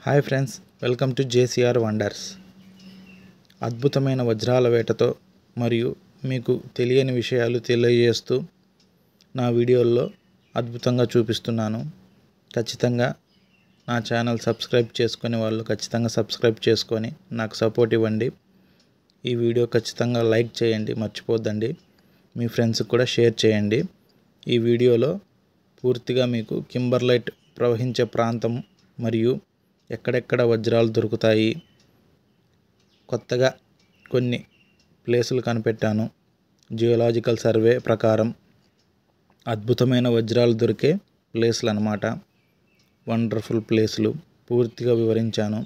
Hi friends, welcome to JCR wonders. అద్భుతమైన వజ్రాల వేటతో మరియు మీకు తెలియని విషయాలు తెలియజేస్తూ నా వీడియోల్లో అద్భుతంగా చూపిస్తున్నాను. ఖచ్చితంగా నా ఛానల్ సబ్స్క్రైబ్ చేసుకునే వాళ్ళు ఖచ్చితంగా సబ్స్క్రైబ్ చేసుకొని నాకు సపోర్ట్ ఇవ్వండి. ఈ వీడియో ఖచ్చితంగా లైక్ చేయండి, మర్చిపోద్దండి. మీ ఫ్రెండ్స్కి కూడా షేర్ చేయండి. ఈ వీడియోలో పూర్తిగా మీకు కింబర్లైట్ ప్రవహించే ప్రాంతం మరియు ఎక్కడెక్కడ వజ్రాలు దొరుకుతాయి, కొత్తగా కొన్ని ప్లేసులు కనిపెట్టాను. జియోలాజికల్ సర్వే ప్రకారం అద్భుతమైన వజ్రాలు దొరికే ప్లేసులు అన్నమాట. వండర్ఫుల్ ప్లేసులు పూర్తిగా వివరించాను.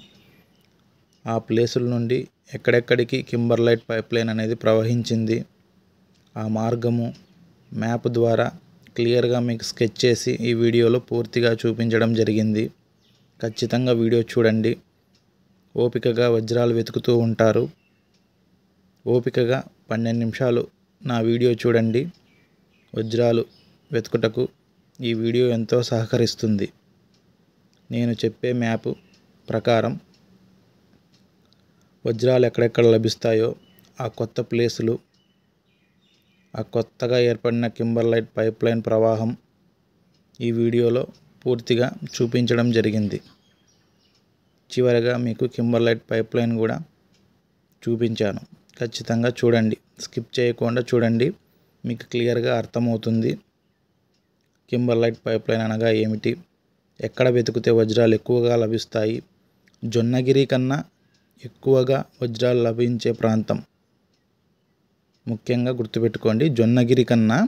ఆ ప్లేసుల నుండి ఎక్కడెక్కడికి కింబర్లైట్ పైప్లైన్ అనేది ప్రవహించింది, ఆ మార్గము మ్యాప్ ద్వారా క్లియర్గా మీకు స్కెచ్ చేసి ఈ వీడియోలో పూర్తిగా చూపించడం జరిగింది. ఖచ్చితంగా వీడియో చూడండి. ఓపికగా వజ్రాలు వెతుకుతూ ఉంటారు. ఓపికగా 12 నిమిషాలు నా వీడియో చూడండి. వజ్రాలు వెతుకుటకు ఈ వీడియో ఎంతో సహకరిస్తుంది. నేను చెప్పే మ్యాప్ ప్రకారం వజ్రాలు ఎక్కడెక్కడ లభిస్తాయో ఆ కొత్త ప్లేసులు, ఆ కొత్తగా ఏర్పడిన కింబర్లైట్ పైప్లైన్ ప్రవాహం ఈ వీడియోలో పూర్తిగా చూపించడం జరిగింది. చివరగా మీకు కింబర్లైట్ పైప్లైన్ కూడా చూపించాను. ఖచ్చితంగా చూడండి, స్కిప్ చేయకుండా చూడండి. మీకు క్లియర్గా అర్థమవుతుంది కింబర్లైట్ పైప్లైన్ అనగా ఏమిటి, ఎక్కడ వెతికితే వజ్రాలు ఎక్కువగా లభిస్తాయి, జొన్నగిరి కన్నా ఎక్కువగా వజ్రాలు లభించే ప్రాంతం. ముఖ్యంగా గుర్తుపెట్టుకోండి, జొన్నగిరి కన్నా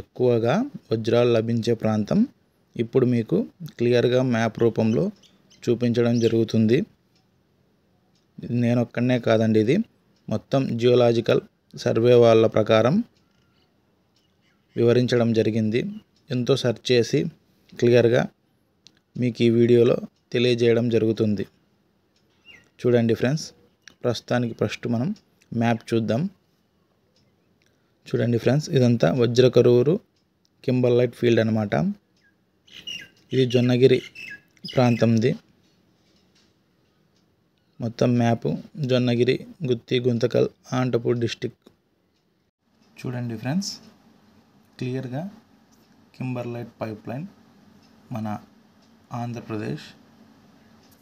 ఎక్కువగా వజ్రాలు లభించే ప్రాంతం ఇప్పుడు మీకు క్లియర్గా మ్యాప్ రూపంలో చూపించడం జరుగుతుంది. నేను ఒక్కనే కాదండి, ఇది మొత్తం జియోలాజికల్ సర్వే వాళ్ళ ప్రకారం వివరించడం జరిగింది. ఎంతో సెర్చ్ చేసి క్లియర్గా మీకు ఈ వీడియోలో తెలియజేయడం జరుగుతుంది. చూడండి ఫ్రెండ్స్, ప్రస్తుతానికి ఫస్ట్ మనం మ్యాప్ చూద్దాం. చూడండి ఫ్రెండ్స్, ఇదంతా వజ్రకరూరు కింబర్లైట్ ఫీల్డ్ అన్నమాట. ఇది జొన్నగిరి ప్రాంతంది. మొత్తం మ్యాపు జొన్నగిరి, గుత్తి, గుంతకల్, అనంతపూర్ డిస్టిక్. చూడండి ఫ్రెండ్స్, క్లియర్గా కింబర్లైట్ పైప్లైన్ మన ఆంధ్రప్రదేశ్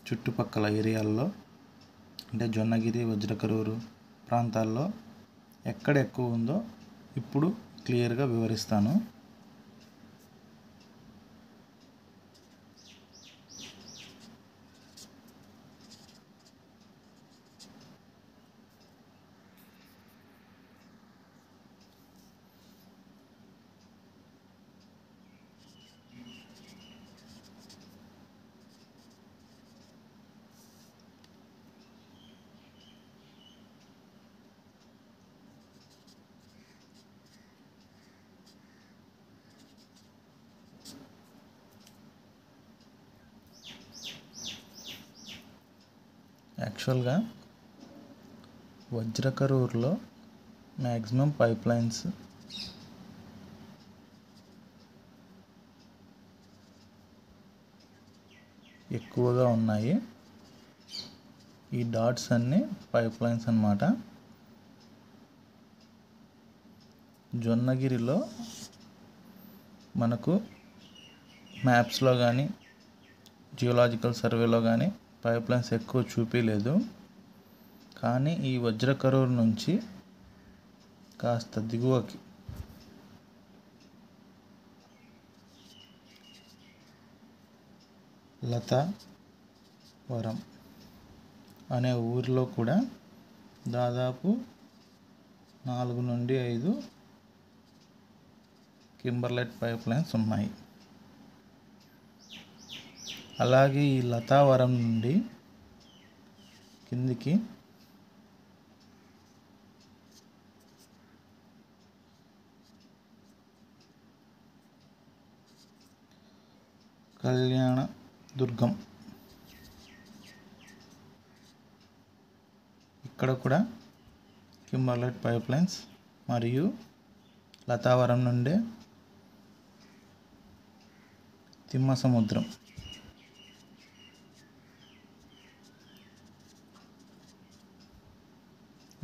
చుట్టుపక్కల ఏరియాల్లో అంటే జొన్నగిరి, వజ్రకరూరు ప్రాంతాల్లో ఎక్కడ ఎక్కువ ఉందో ఇప్పుడు క్లియర్గా వివరిస్తాను. యాక్చువల్గా వజ్రకరూరులో మ్యాక్సిమం పైప్లైన్స్ ఎక్కువగా ఉన్నాయి. ఈ డాట్స్ అన్నీ పైప్లైన్స్ అన్నమాట. జొన్నగిరిలో మనకు మ్యాప్స్లో కానీ జియోలాజికల్ సర్వేలో కానీ పైప్లైన్స్ ఎక్కువ చూపించలేదు. కానీ ఈ వజ్రకరూరు నుంచి కాస్త దిగువకి లతావరం అనే ఊరిలో కూడా దాదాపు 4 నుండి 5 కింబర్లైట్ పైప్లైన్స్ ఉన్నాయి. అలాగే ఈ లతావరం నుండి కిందికి కళ్యాణదుర్గం, ఇక్కడ కూడా కింబర్లైట్ పైప్లైన్స్ మరియు లతావరం నుండే తిమ్మసముద్రం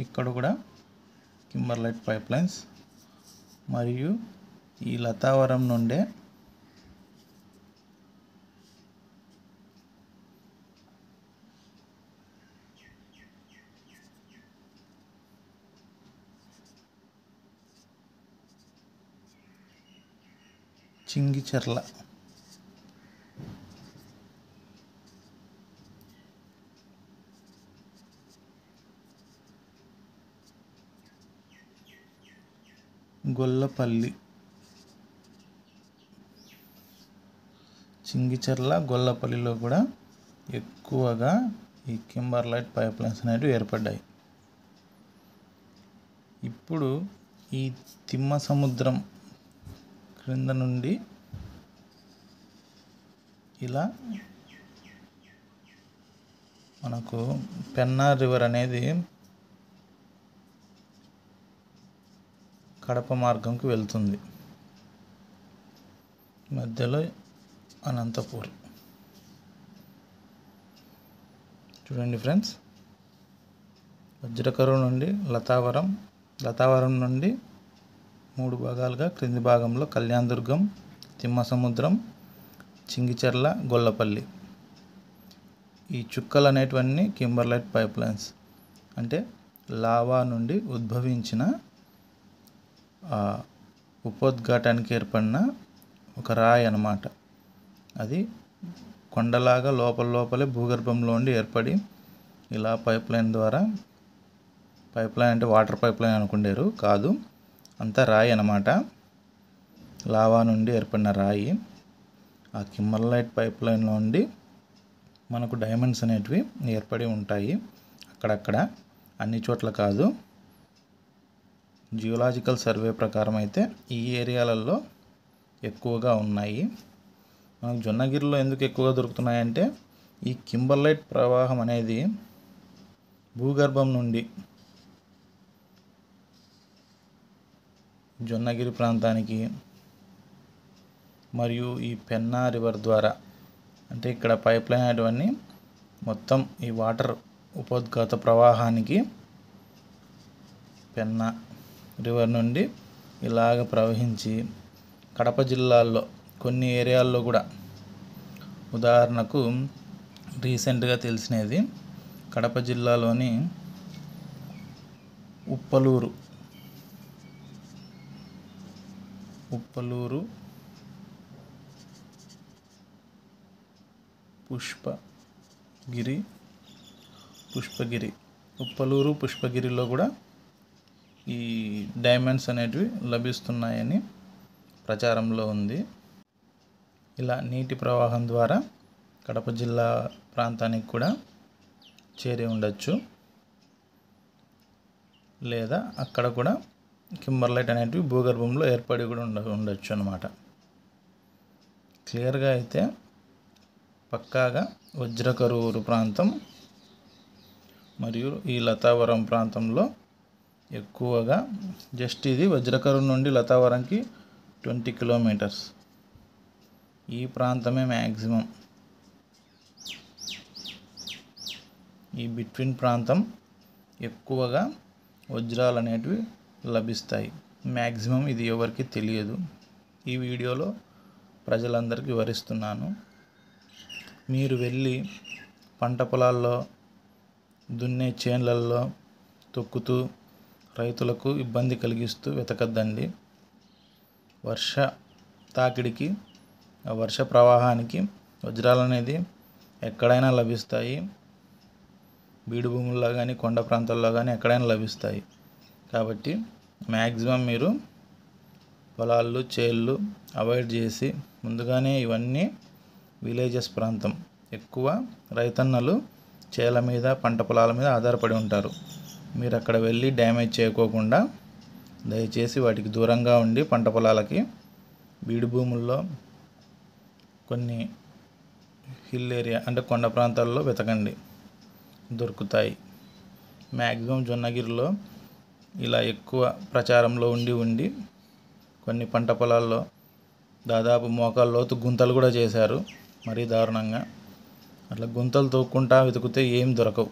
ఇక్కడ కూడా కింబర్లైట్ పైప్ లైన్స్ మరియు ఈ లతావరం నుండే చింగిచెర్ల గొల్లపల్లి చింగిచెర్ల గొల్లపల్లిలో కూడా ఎక్కువగా ఈ కింబర్లైట్ పైప్ లైన్స్ అనేవి ఏర్పడ్డాయి. ఇప్పుడు ఈ తిమ్మ సముద్రం క్రింద నుండి ఇలా మనకు పెన్నా రివర్ అనేది కడప మార్గంకి వెళ్తుంది. మధ్యలో అనంతపూర్. చూడండి ఫ్రెండ్స్, వజ్రకరువు నుండి లతావరం నుండి 3 భాగాలుగా క్రింది భాగంలో కళ్యాణదుర్గం, తిమ్మసముద్రం, చింగిచెర్ల, గొల్లపల్లి. ఈ చుక్కలు అనేటివన్నీ కింబర్లైట్ పైప్ లైన్స్, అంటే లావా నుండి ఉద్భవించిన ఉపోద్ఘాటానికి ఏర్పడిన ఒక రాయి అన్నమాట. అది కొండలాగా లోపలే భూగర్భంలో ఉండి ఏర్పడి ఇలా పైప్ లైన్ ద్వారా, పైప్ లైన్ అంటే వాటర్ పైప్ లైన్ అనుకుంటారు, కాదు, అంతా రాయి అన్నమాట. లావా నుండి ఏర్పడిన రాయి. ఆ కింబర్లైట్ పైప్ లైన్లో ఉండి మనకు డైమండ్స్ అనేటివి ఏర్పడి ఉంటాయి. అక్కడక్కడ, అన్ని చోట్ల కాదు. జియోలాజికల్ సర్వే ప్రకారం అయితే ఈ ఏరియాలలో ఎక్కువగా ఉన్నాయి. మనకు జొన్నగిరిలో ఎందుకు ఎక్కువగా దొరుకుతున్నాయంటే ఈ కింబర్లైట్ ప్రవాహం అనేది భూగర్భం నుండి జొన్నగిరి ప్రాంతానికి మరియు ఈ పెన్నా రివర్ ద్వారా, అంటే ఇక్కడ పైప్ లైన్ అనేటివన్నీ మొత్తం ఈ వాటర్ ఉపోద్ఘాత ప్రవాహానికి పెన్నా రివర్ నుండి ఇలాగ ప్రవహించి కడప జిల్లాల్లో కొన్ని ఏరియాల్లో కూడా, ఉదాహరణకు రీసెంట్గా తెలిసినది కడప జిల్లాలోని ఉప్పలూరు పుష్పగిరిలో కూడా ఈ డైమండ్స్ అనేటివి లభిస్తున్నాయని ప్రచారంలో ఉంది. ఇలా నీటి ప్రవాహం ద్వారా కడప జిల్లా ప్రాంతానికి కూడా చేరి ఉండొచ్చు, లేదా అక్కడ కూడా కింబర్లైట్ అనేటివి భూగర్భంలో ఏర్పడి కూడా ఉండొచ్చు అన్నమాట. క్లియర్గా అయితే పక్కాగా వజ్రకరువు ప్రాంతం మరియు ఈ లతావరం ప్రాంతంలో ఎక్కువగా, జస్ట్ ఇది వజ్రకరువు నుండి లతావరంకి 20 కిలోమీటర్స్, ఈ ప్రాంతమే మ్యాక్సిమం. ఈ బిట్వీన్ ప్రాంతం ఎక్కువగా వజ్రాలు అనేటివి లభిస్తాయి. మ్యాక్సిమం ఇది ఎవరికి తెలియదు. ఈ వీడియోలో ప్రజలందరికీ వివరిస్తున్నాను. మీరు వెళ్ళి పంట పొలాల్లో, దున్నే చేన్లల్లో తొక్కుతూ రైతులకు ఇబ్బంది కలిగిస్తూ వెతకద్దండి. వర్ష తాకిడికి, ఆ వర్ష ప్రవాహానికి వజ్రాలు అనేది ఎక్కడైనా లభిస్తాయి. బీడు భూముల్లో కానీ, కొండ ప్రాంతాల్లో కానీ ఎక్కడైనా లభిస్తాయి. కాబట్టి మ్యాక్సిమం మీరు పొలాలు, చేళ్ళు అవాయిడ్ చేసి, ముందుగానే ఇవన్నీ విలేజెస్ ప్రాంతం, ఎక్కువ రైతన్నలు చేల మీద, పంట పొలాల మీద ఆధారపడి ఉంటారు. మీరు అక్కడ వెళ్ళి డ్యామేజ్ చేయకోకుండా దయచేసి వాటికి దూరంగా ఉండి పంట పొలాలకి, బీడు భూముల్లో, కొన్ని హిల్ ఏరియా అంటే కొండ ప్రాంతాల్లో వెతకండి, దొరుకుతాయి. మ్యాక్సిమం జొన్నగిరిలో ఇలా ఎక్కువ ప్రచారంలో ఉండి కొన్ని పంట పొలాల్లో దాదాపు మోకాళ్ళ లోతు గుంతలు కూడా చేశారు, మరీ దారుణంగా. అట్లా గుంతలు తవ్వుకుంటా వెతికితే ఏం దొరకవు.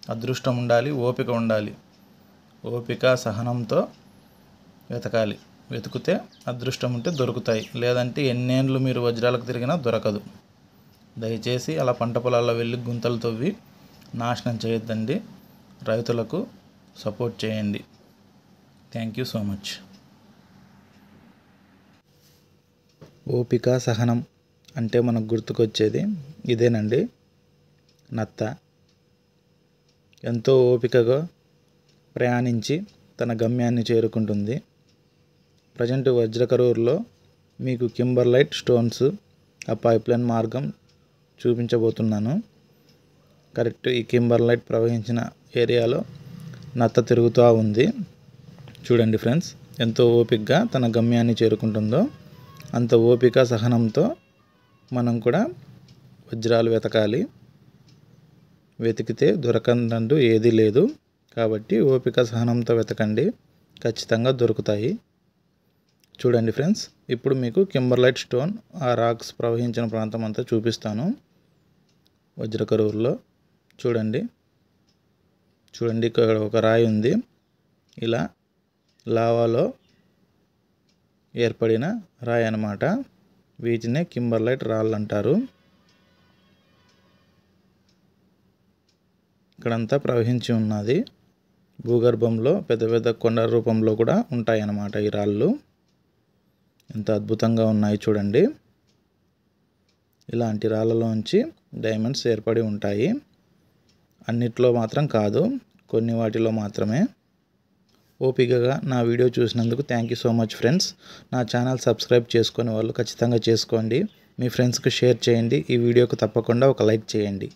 అదృష్టం ఉండాలి, ఓపిక ఉండాలి. ఓపిక సహనంతో వెతకాలి. వెతికితే అదృష్టం ఉంటే దొరుకుతాయి, లేదంటే ఎన్నేళ్ళు మీరు వజ్రాలకు తిరిగినా దొరకదు. దయచేసి అలా పంట పొలాల్లో వెళ్ళి గుంతలు తవ్వి నాశనం చేయొద్దండి. రైతులకు సపోర్ట్ చేయండి. Thank you so much. ఓపిక సహనం అంటే మనకు గుర్తుకొచ్చేది ఇదేనండి. నత్త ఎంతో ఓపికగా ప్రయాణించి తన గమ్యాన్ని చేరుకుంటుంది. ప్రజెంట్ వజ్రకరూరులో మీకు కింబర్లైట్ స్టోన్స్ ఆ పైప్లైన్ మార్గం చూపించబోతున్నాను. కరెక్ట్ ఈ కింబర్లైట్ ప్రవహించిన ఏరియాలో నత్త తిరుగుతూ ఉంది. చూడండి ఫ్రెండ్స్, ఎంతో ఓపికగా తన గమ్యాన్ని చేరుకుంటుందో. అంత ఓపిక సహనంతో మనం కూడా వజ్రాలు వెతకాలి. వెతికితే దొరకదంటూ ఏదీ లేదు. కాబట్టి ఓపిక సహనంతో వెతకండి, ఖచ్చితంగా దొరుకుతాయి. చూడండి ఫ్రెండ్స్, ఇప్పుడు మీకు కింబర్లైట్ స్టోన్ ఆ రాక్స్ ప్రవహించిన ప్రాంతం అంతా చూపిస్తాను. వజ్రకరూరులో చూడండి ఇక్కడ ఒక రాయి ఉంది. ఇలా లావాలో ఏర్పడిన రాయి అన్నమాట. వీటినే కింబర్లైట్ రాళ్ళు అంటారు. ఇక్కడంతా ప్రవహించి ఉన్నది. భూగర్భంలో పెద్ద పెద్ద కొండ రూపంలో కూడా ఉంటాయన్నమాట ఈ రాళ్ళు. ఎంత అద్భుతంగా ఉన్నాయి చూడండి. ఇలాంటి రాళ్ళలోంచి డైమండ్స్ ఏర్పడి ఉంటాయి. అన్నిట్లో మాత్రం కాదు, కొన్ని వాటిలో మాత్రమే. ఓపికగా నా వీడియో చూసినందుకు thank you so much friends. నా ఛానల్ సబ్స్క్రైబ్ చేసుకునే వాళ్ళు ఖచ్చితంగా చేసుకోండి. మీ ఫ్రెండ్స్కి షేర్ చేయండి. ఈ వీడియోకి తప్పకుండా ఒక లైక్ చేయండి.